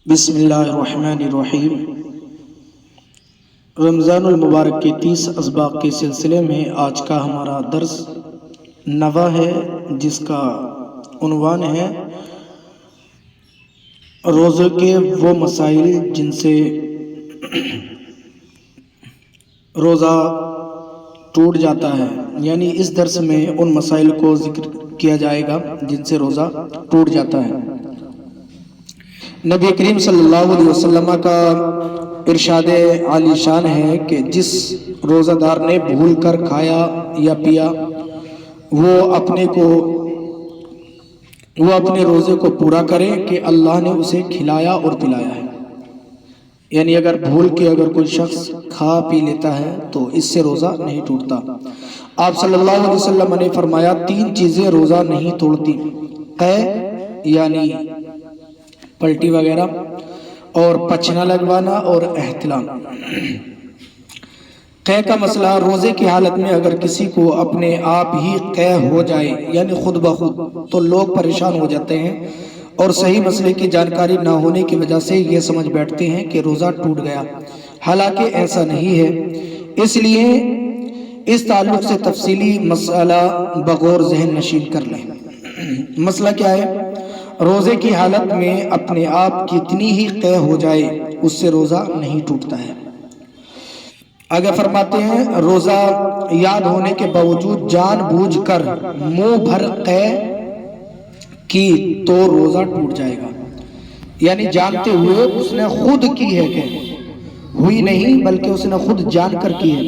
بسم اللہ الرحمن الرحیم۔ رمضان المبارک کے 30 اسباق کے سلسلے میں آج کا ہمارا درس نوا ہے، جس کا عنوان ہے روزے کے وہ مسائل جن سے روزہ ٹوٹ جاتا ہے۔ یعنی اس درس میں ان مسائل کو ذکر کیا جائے گا جن سے روزہ ٹوٹ جاتا ہے۔ نبی کریم صلی اللہ علیہ وسلم کا ارشاد عالی شان ہے کہ جس روزہ دار نے بھول کر کھایا یا پیا وہ اپنے روزے کو پورا کرے کہ اللہ نے اسے کھلایا اور پلایا ہے۔ یعنی اگر بھول کے اگر کوئی شخص کھا پی لیتا ہے تو اس سے روزہ نہیں ٹوٹتا۔ آپ صلی اللہ علیہ وسلم نے فرمایا 3 چیزیں روزہ نہیں توڑتی: قے یعنی پلٹی وغیرہ، اور پچنا لگوانا، اور احتلام۔ قے کا مسئلہ روزے کی حالت میں اگر کسی کو اپنے آپ ہی قے ہو جائے یعنی خود بخود، تو لوگ پریشان ہو جاتے ہیں اور صحیح مسئلے کی جانکاری نہ ہونے کی وجہ سے یہ سمجھ بیٹھتے ہیں کہ روزہ ٹوٹ گیا، حالانکہ ایسا نہیں ہے۔ اس لیے اس تعلق سے تفصیلی مسئلہ بغور ذہن نشین کر لیں۔ مسئلہ کیا ہے؟ روزے کی حالت میں اپنے آپ کتنی ہی قے ہو جائے اس سے روزہ نہیں ٹوٹتا ہے۔ آگے فرماتے ہیں روزہ یاد ہونے کے باوجود جان بوجھ کر منہ بھر قے کی تو روزہ ٹوٹ جائے گا۔ یعنی جانتے ہوئے اس نے خود کی ہے، کہ ہوئی نہیں بلکہ اس نے خود جان کر کی ہے۔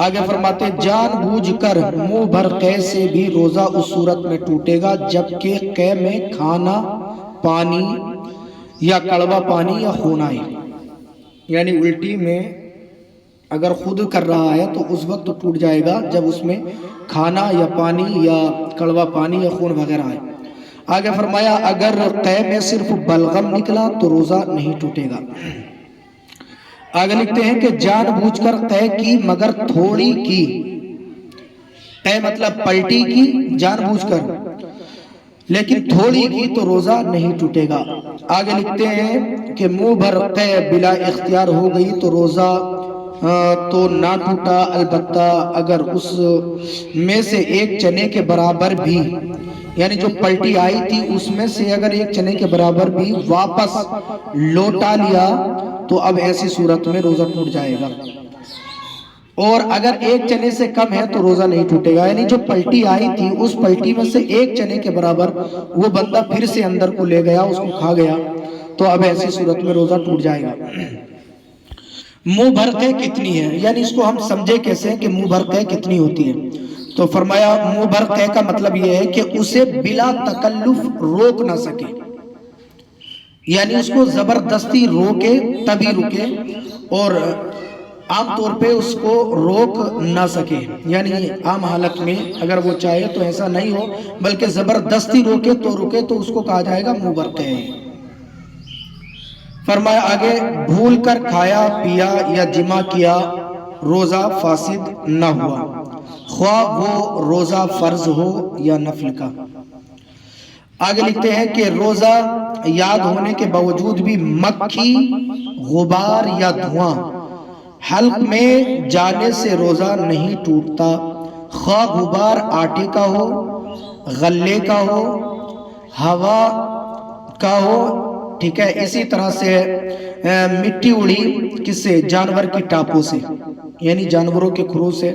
آگے فرماتے جان بوجھ کر منہ بھر قے سے بھی روزہ اس صورت میں ٹوٹے گا جبکہ قے میں کھانا، پانی یا کڑوا پانی یا خون آئے۔ یعنی الٹی میں اگر خود کر رہا ہے تو اس وقت ٹوٹ جائے گا جب اس میں کھانا یا پانی یا کڑوا پانی یا خون وغیرہ آئے۔ آگے فرمایا اگر قے میں صرف بلغم نکلا تو روزہ نہیں ٹوٹے گا۔ آگے لکھتے ہیں کہ جان بوجھ کر قے کی مگر تھوڑی کی، قے مطلب پلٹی کی جان بوجھ کر، لیکن تھوڑی کی تو روزہ نہیں ٹوٹے گا۔ آگے لکھتے ہیں کہ منہ بھر قے بلا اختیار ہو گئی تو روزہ تو نہ ٹوٹا، البتہ اگر اس میں سے ایک چنے کے برابر بھی، یعنی جو پلٹی آئی تھی اس میں سے اگر ایک چنے کے برابر بھی واپس لوٹا لیا تو اب ایسی صورت میں روزہ ٹوٹ جائے گا، اور اگر ایک چنے سے کم ہے تو روزہ نہیں ٹوٹے گا۔ یعنی جو پلٹی آئی تھی اس پلٹی میں سے ایک چنے کے برابر وہ بندہ پھر سے اندر کو لے گیا، اس کو کھا گیا، تو اب ایسی صورت میں روزہ ٹوٹ جائے گا۔ منہ بھر قے کتنی ہے؟ یعنی اس کو ہم سمجھے کیسے کہ منہ بھر قے کتنی ہوتی ہے؟ تو فرمایا منہ بھر قے کا مطلب یہ ہے کہ اسے بلا تکلف روک نہ سکے، یعنی اس کو زبردستی روکے تبھی رکے، اور عام طور پہ اس کو روک نہ سکے، یعنی عام حالت میں اگر وہ چاہے تو ایسا نہیں ہو بلکہ زبردستی روکے تو رکے تو اس کو کہا جائے گا منہ بھر قے۔ فرمایا آگے بھول کر کھایا پیا یا جمع کیا روزہ فاسد نہ ہوا، خواہ وہ روزہ فرض ہو یا نفل کا۔ آگے لکھتے ہیں کہ روزہ یاد ہونے کے باوجود بھی مکھی، غبار یا دھواں حلق میں جانے سے روزہ نہیں ٹوٹتا، خواہ غبار آٹے کا ہو، غلے کا ہو، ہوا کا ہو، ٹھیک ہے۔ اسی طرح سے مٹی اڑی کس سے؟ جانور کی ٹاپوں سے، یعنی جانوروں کے کھروں سے،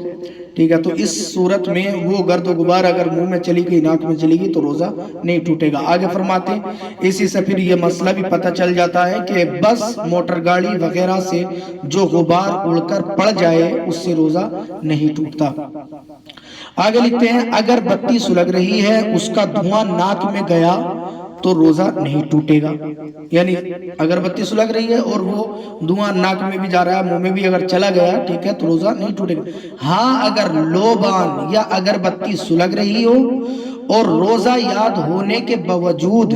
ٹھیک ہے۔ تو اس صورت میں وہ گرد و غبار اگر منہ میں چلی گئی، ناک میں چلی گئی تو روزہ نہیں ٹوٹے گا۔ آگے فرماتے اسی سے پھر یہ مسئلہ بھی پتہ چل جاتا ہے کہ بس موٹر گاڑی وغیرہ سے جو غبار اڑ کر پڑ جائے اس سے روزہ نہیں ٹوٹتا۔ آگے لکھتے ہیں اگر بتی سلگ رہی ہے اس کا دھواں ناک میں گیا تو روزہ نہیں ٹوٹے گا۔ یعنی اگر بتی سلگ رہی ہے اور وہ دھواں ناک میں بھی جا رہا ہے، منہ میں بھی اگر چلا گیا، ٹھیک ہے، تو روزہ نہیں ٹوٹے گا۔ ہاں اگر لوبان یا اگر بتی سلگ رہی ہو اور روزہ یاد ہونے کے باوجود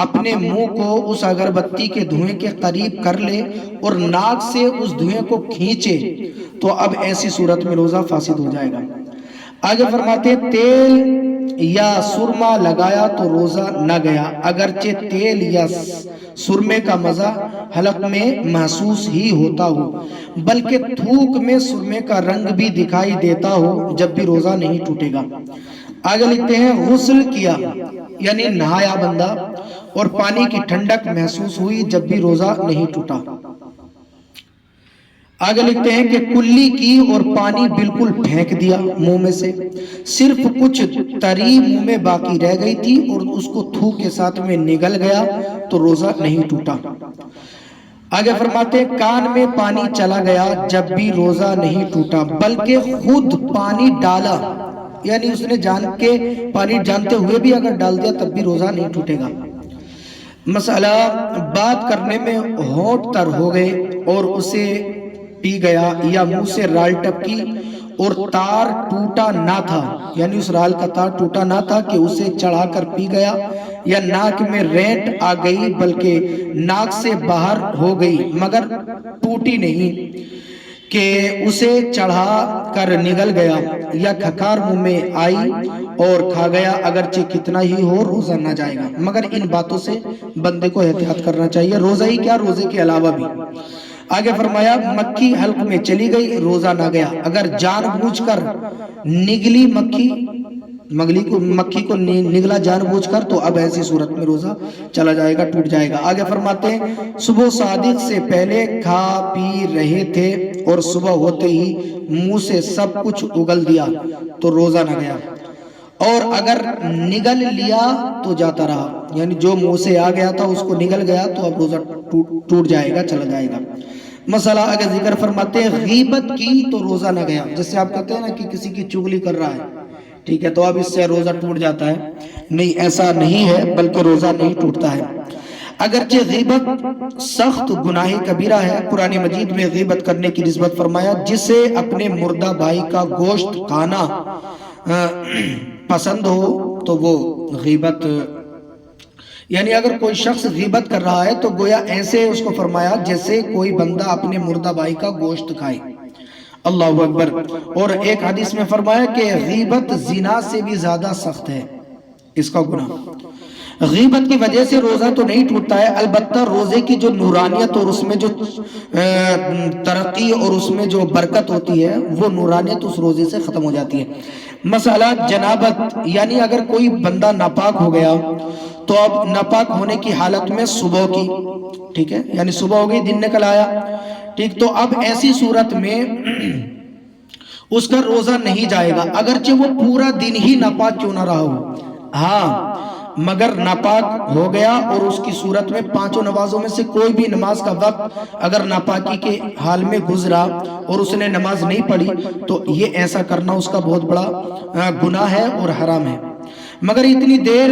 اپنے منہ کو اس اگربتی کے دھوئیں کے قریب کر لے اور ناک سے اس دھوئیں کو کھینچے تو اب ایسی صورت میں روزہ فاسد ہو جائے گا۔ آگے فرماتے تیل یا سرما لگایا تو روزہ نہ گیا، اگرچہ تیل یا سرمے کا مزہ حلق میں محسوس ہی ہوتا ہو، بلکہ تھوک میں سرمے کا رنگ بھی دکھائی دیتا ہو، جب بھی روزہ نہیں ٹوٹے گا۔ آگے لکھتے ہیں غسل کیا یعنی نہایا بندہ اور پانی کی ٹھنڈک محسوس ہوئی، جب بھی روزہ نہیں ٹوٹا۔ آگے لکھتے ہیں کہ کلی کی اور پانی بالکل پھینک دیا منہ میں سے، صرف کچھ تری منہ میں باقی رہ گئی تھی اور اس کو تھوک کے ساتھ میں نگل گیا تو روزہ نہیں ٹوٹا۔ آگے فرماتے ہیں کان میں پانی چلا گیا، جب بھی روزہ نہیں ٹوٹا، بلکہ خود پانی ڈالا یعنی اس نے جان کے پانی جانتے ہوئے بھی اگر ڈال دیا تب بھی روزہ نہیں ٹوٹے گا۔ مسئلہ بات کرنے میں ہونٹ تر ہو گئے اور اسے پی گیا، یا منہ سے رال ٹپکی اور تار ٹوٹا نہ تھا یعنی اس رال کا تار ٹوٹا نہ تھا کہ اسے چڑھا کر پی گیا، یا ناک میں رینٹ آ گئی بلکہ ناک سے باہر ہو گئی مگر ٹوٹی نہیں کہ اسے چڑھا کر نگل گیا، یا کھکار منہ میں آئی اور کھا گیا، اگرچہ کتنا ہی ہو روزہ نہ جائے گا۔ مگر ان باتوں سے بندے کو احتیاط کرنا چاہیے، روزہ ہی کیا روزے کے علاوہ بھی۔ آگے فرمایا مکھی حلق میں چلی گئی، روزہ نہ گیا، اگر جان بوجھ کر نگلی مکھی کو نگلا جان بوجھ کر تو اب ایسی صورت میں روزہ چلا جائے گا، ٹوٹ جائے گا۔ آگے فرماتے ہیں صبح صادق سے پہلے کھا پی رہے تھے اور صبح ہوتے ہی منہ سے سب کچھ اگل دیا تو روزہ نہ گیا، اور اگر نگل لیا تو جاتا رہا یعنی جو منہ سے آ گیا تھا اس کو نگل گیا تو اب روزہ ٹوٹ جائے گا، چلا جائے گا۔ مسئلہ آگے ذکر فرماتے ہیں غیبت کی تو روزہ نہ گیا، جس سے آپ کہتے ہیں نا کہ کسی کی چغلی کر رہا ہے، ٹھیک ہے، تو اب اس سے روزہ ٹوٹ جاتا ہے، نہیں ایسا نہیں ہے، بلکہ روزہ نہیں ٹوٹتا ہے۔ اگرچہ غیبت سخت گناہ کبیرہ ہے، قرآن مجید میں غیبت کرنے کی نسبت فرمایا جسے اپنے مردہ بھائی کا گوشت کھانا پسند ہو تو وہ غیبت، یعنی اگر کوئی شخص غیبت کر رہا ہے تو گویا ایسے اس کو فرمایا جیسے کوئی بندہ اپنے مردہ بھائی کا گوشت کھائے۔ اللہ اکبر۔ اور ایک حدیث میں فرمایا کہ غیبت زنا سے بھی زیادہ سخت ہے اس کا گناہ۔ غیبت کی وجہ سے روزہ تو نہیں ٹوٹتا ہے، البتہ روزے کی جو نورانیت اور اس میں جو ترقی اور اس میں جو برکت ہوتی ہے وہ نورانیت اس روزے سے ختم ہو جاتی ہے۔ مسئلہ جنابت یعنی اگر کوئی بندہ ناپاک ہو گیا تو اب ناپاک ہونے کی حالت میں صبح کی، ٹھیک ہے، یعنی صبح ہو گئی، دن نکل آیا، ٹھیک، تو اب ایسی صورت میں اس کا روزہ نہیں جائے گا اگرچہ وہ پورا دن ہی ناپاک کیوں نہ رہا ہو، ہاں مگر ناپاک ہو گیا اور اس کی صورت میں پانچوں نمازوں میں سے کوئی بھی نماز کا وقت اگر ناپاکی کے حال میں گزرا اور اس نے نماز نہیں پڑھی تو یہ ایسا کرنا اس کا بہت بڑا گناہ ہے اور حرام ہے، مگر اتنی دیر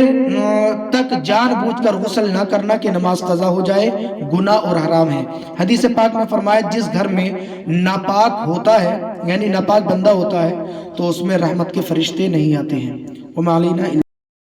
تک جان بوجھ کر غسل نہ کرنا کہ نماز قضا ہو جائے گناہ اور حرام ہے۔ حدیث پاک میں فرمایا جس گھر میں ناپاک ہوتا ہے یعنی ناپاک بندہ ہوتا ہے تو اس میں رحمت کے فرشتے نہیں آتے ہیں۔ وما علینا